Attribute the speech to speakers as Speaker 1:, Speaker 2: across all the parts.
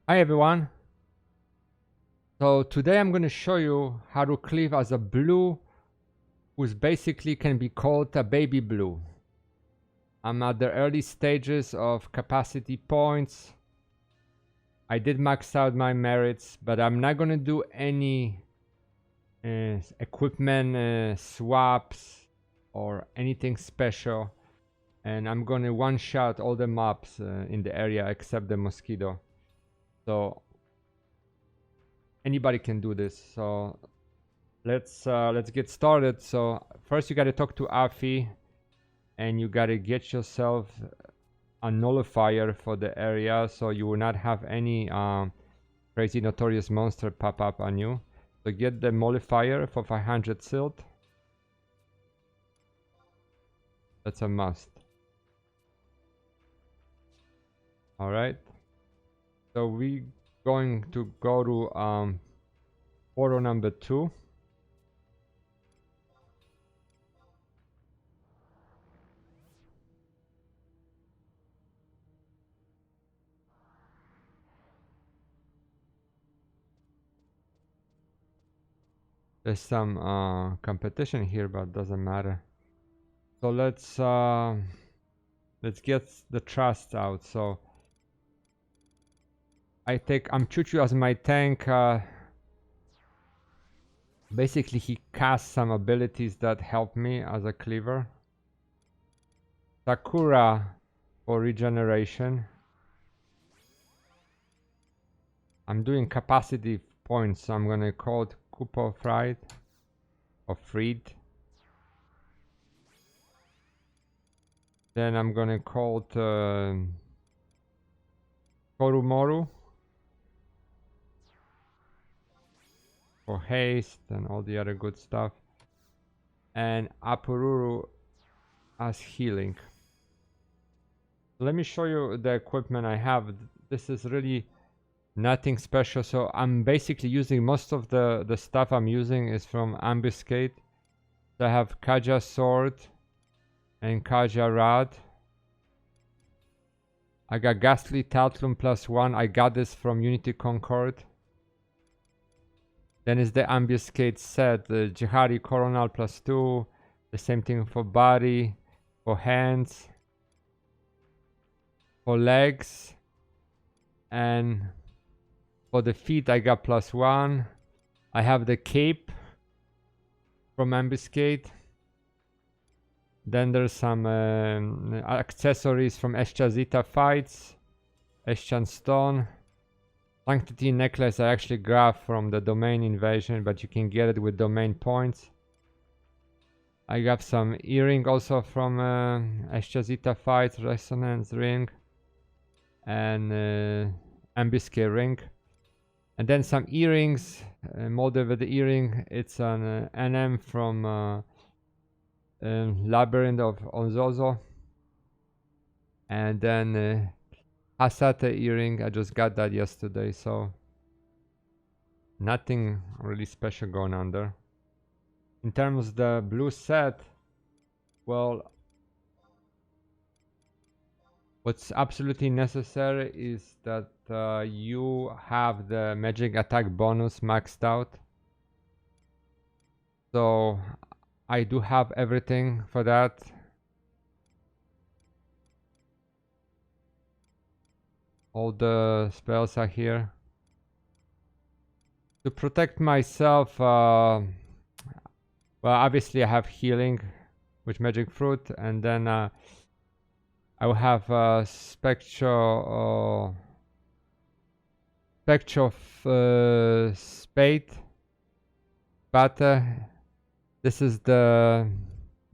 Speaker 1: Hi everyone. So today I'm going to show you how to cleave as a blue who's basically can be called a baby blue. I'm at the early stages of capacity points. I did max out my merits, but I'm not going to do any equipment swaps or anything special. And I'm going to one-shot all the mobs in the area except the mosquito. So anybody can do this. So let's get started. So first you got to talk to Afi and you got to get yourself a nullifier for the area so you will not have any crazy notorious monster pop up on you. So get the nullifier for 500 silt. That's a must. All right, so we going to go to portal number 2. There's some competition here, but doesn't matter. So let's get the trust out. So I'm Chuchu as my tank. Basically he casts some abilities that help me as a cleaver. Sakura for regeneration. I'm doing capacity points, so I'm gonna call it Kupo Fried or Freed. Then I'm gonna call it Korumoru for haste and all the other good stuff. And Apururu as healing. Let me show you the equipment I have. This is really nothing special. So I'm basically using most of the stuff I'm using is from Ambuscade. So I have Kaja Sword and Kaja Rod. I got Ghastly Taltlum +1. I got this from Unity Concord. Then is the Ambuscade set, the Jihadi Coronal +2. The same thing for body, for hands, for legs, and for the feet I got +1. I have the cape from Ambuscade. Then there's some accessories from Escha Zi'Tah fights, Eschan Stone. Sanctity necklace I actually grabbed from the domain invasion, but you can get it with domain points. I got some earring also from Escha Zi'Tah fights, resonance ring, and Ambuscade ring. And then some earrings, molded with the earring. It's an NM from Labyrinth of Onzozo. And then Hasata earring, I just got that yesterday, so nothing really special going on there. In terms of the blue set, well, what's absolutely necessary is that you have the magic attack bonus maxed out. So I do have everything for that. All the spells are here. To protect myself, well, obviously I have healing with magic fruit, and then I will have spectral spade. But this is the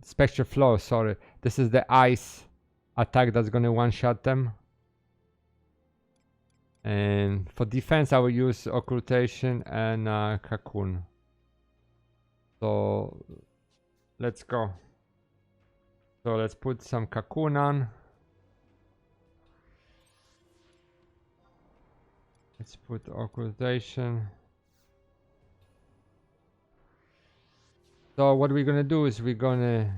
Speaker 1: spectral flow. Sorry, this is the ice attack that's gonna one-shot them. And for defense, I will use occultation and cocoon. So let's go. So let's put some cocoon on. Let's put occultation. So what we're gonna do is we're gonna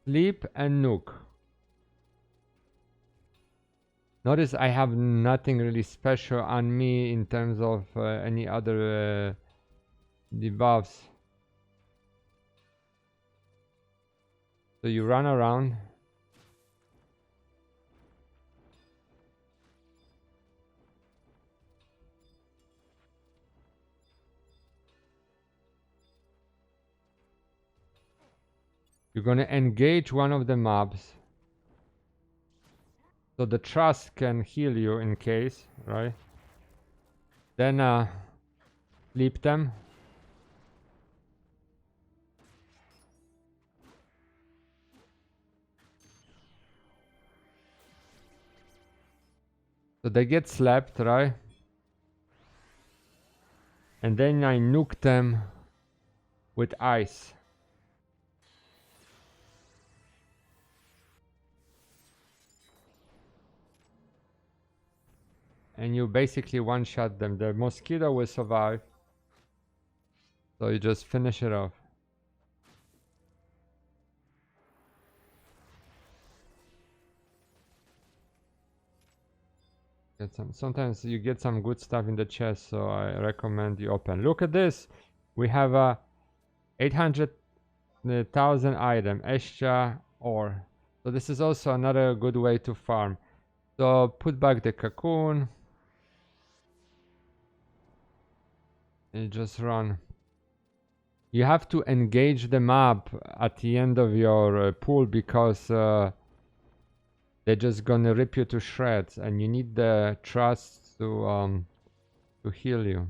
Speaker 1: sleep and nuke. Notice I have nothing really special on me in terms of any other debuffs. So you run around. You're gonna engage one of the mobs. So the trust can heal you in case, right? Then sleep them. So they get slapped, right? And then I nuke them with ice. And you basically one-shot them. The mosquito will survive. So you just finish it off. Get some. Sometimes you get some good stuff in the chest, so I recommend you open. Look at this. We have a 800,000 item, Escha ore. So this is also another good way to farm. So put back the cocoon. And just run. You have to engage the mob at the end of your pool because they're just gonna rip you to shreds, and you need the trust to heal you.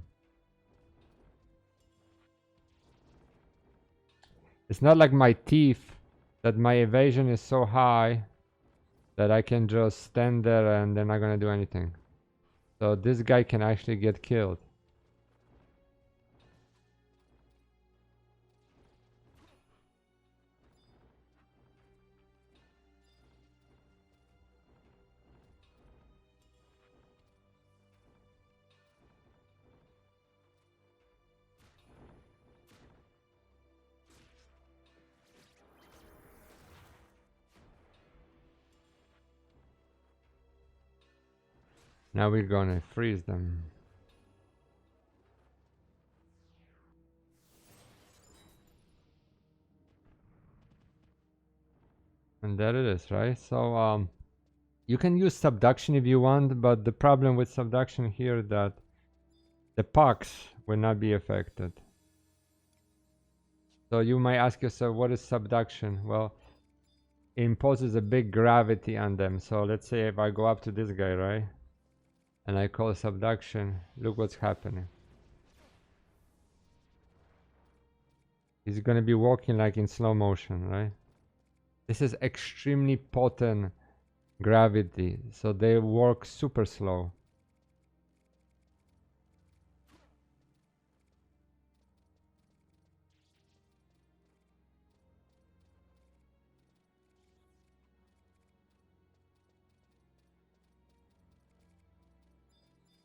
Speaker 1: It's not like my teeth that my evasion is so high that I can just stand there and they're not gonna do anything. So this guy can actually get killed. Now we're gonna freeze them. And there it is, right? So you can use subduction if you want, but the problem with subduction here is that the pucks will not be affected. So you might ask yourself, what is subduction? Well, it imposes a big gravity on them. So let's say if I go up to this guy, right? And I call subduction, look what's happening. He's gonna be walking like in slow motion, right? This is extremely potent gravity, so they work super slow.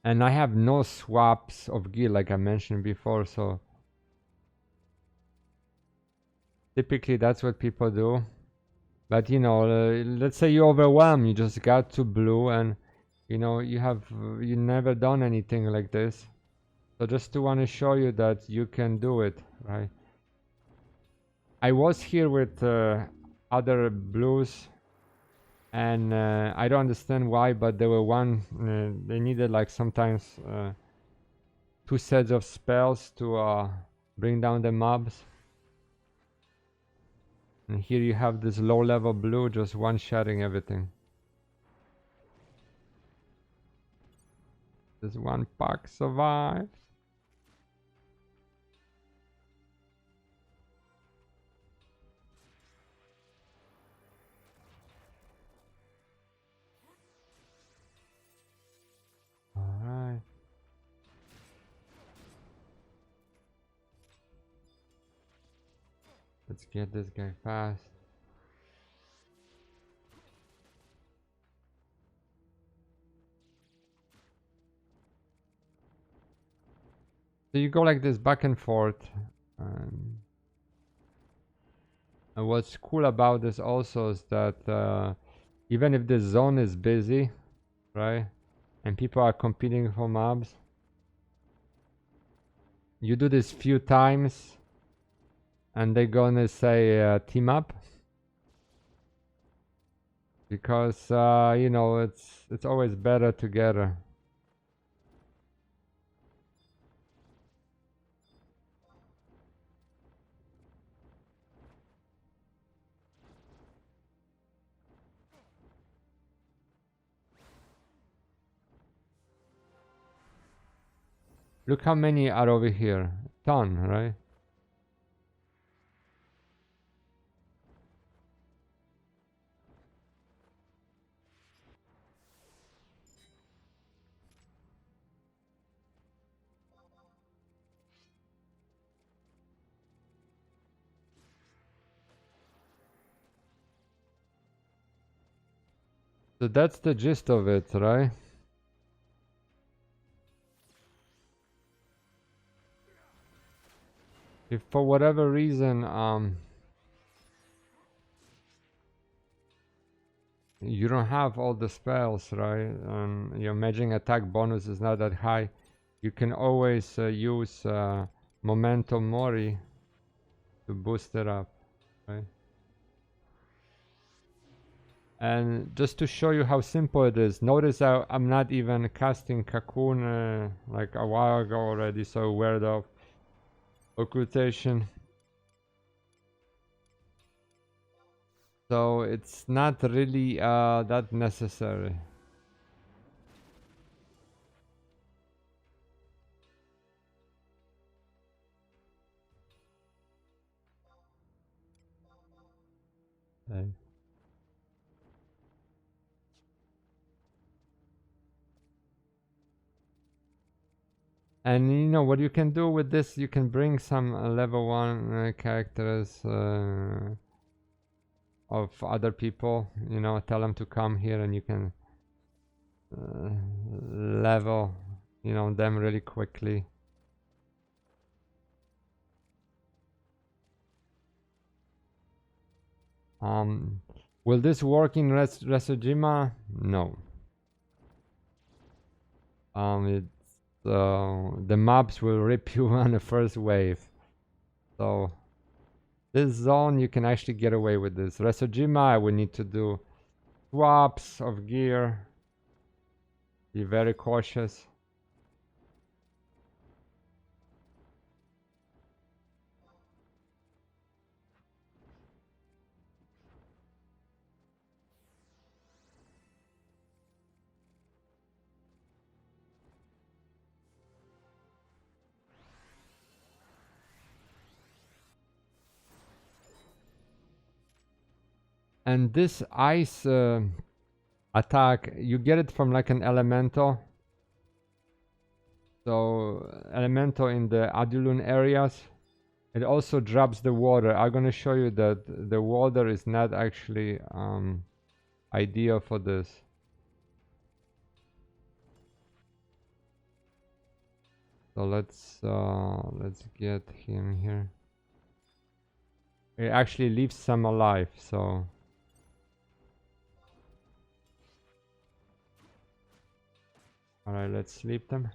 Speaker 1: And I have no swaps of gear like I mentioned before, so typically that's what people do. But you know, let's say you overwhelm, you just got to blue and you know, you never done anything like this. So just to want to show you that you can do it, right? I was here with other blues and I don't understand why, but there were they needed like sometimes 2 sets of spells to bring down the mobs. And here you have this low level blue just one-shotting everything. This one Puk survived. Alright. Let's get this guy fast. So you go like this back and forth. And what's cool about this also is that even if the zone is busy, right? And people are competing for mobs. You do this few times, and they're gonna say team up, because you know, it's always better together. Look how many are over here. Ton, right? So that's the gist of it, right? If for whatever reason you don't have all the spells, right, and your magic attack bonus is not that high, you can always use Memento Mori to boost it up, right? And just to show you how simple it is, notice how I'm not even casting Cocoon like a while ago already, so aware of occultation. So it's not really that necessary. Okay. And you know what you can do with this, you can bring some level 1 characters of other people, you know, tell them to come here and you can level, you know, them really quickly. Will this work in Resujima? No. The mobs will rip you on the first wave. So this zone you can actually get away with this. Resujima I would need to do swaps of gear. Be very cautious. And this ice attack, you get it from like an elemental. So elemental in the Adulun areas. It also drops the water. I'm gonna show you that the water is not actually ideal for this. So let's get him here. It actually leaves some alive, so alright, let's sleep them.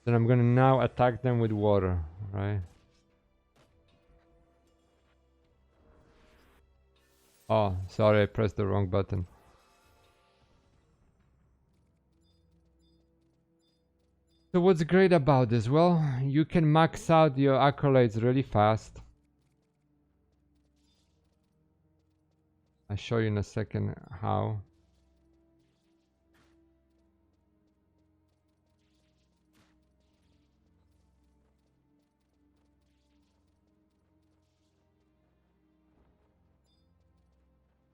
Speaker 1: Then I'm gonna now attack them with water, right? Oh, sorry, I pressed the wrong button. So what's great about this? Well, you can max out your accolades really fast. I'll show you in a second how.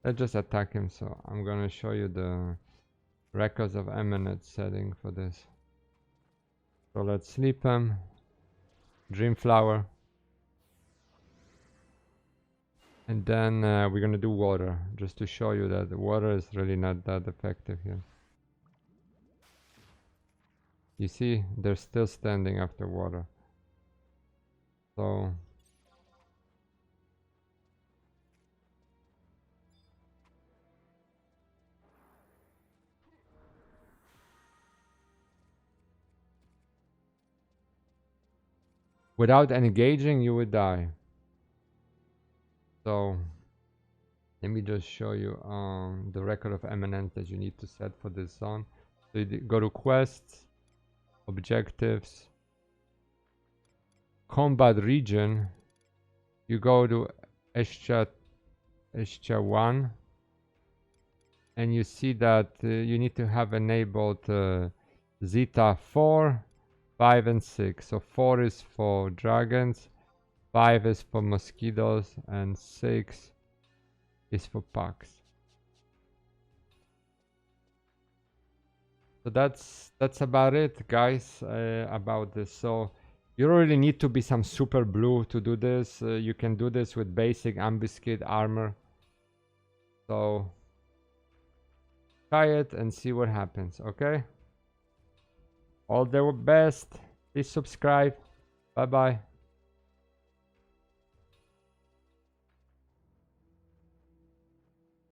Speaker 1: Let's just attack him, so I'm gonna show you the records of eminence setting for this. So let's sleep him. Dream flower. And then we're gonna do water, just to show you that the water is really not that effective here. You see, they're still standing after water. So Without engaging, you would die. So let me just show you the record of eminence that you need to set for this zone. So you go to quests, objectives, combat region. You go to Escha 1, and you see that you need to have enabled Zeta 4, 5 and 6. So 4 is for dragons, 5 is for mosquitoes, and 6 is for Puks. So that's about it, guys, about this. So you don't really need to be some super blue to do this. You can do this with basic ambuscade armor. So try it and see what happens, okay? All the best. Please subscribe. Bye bye.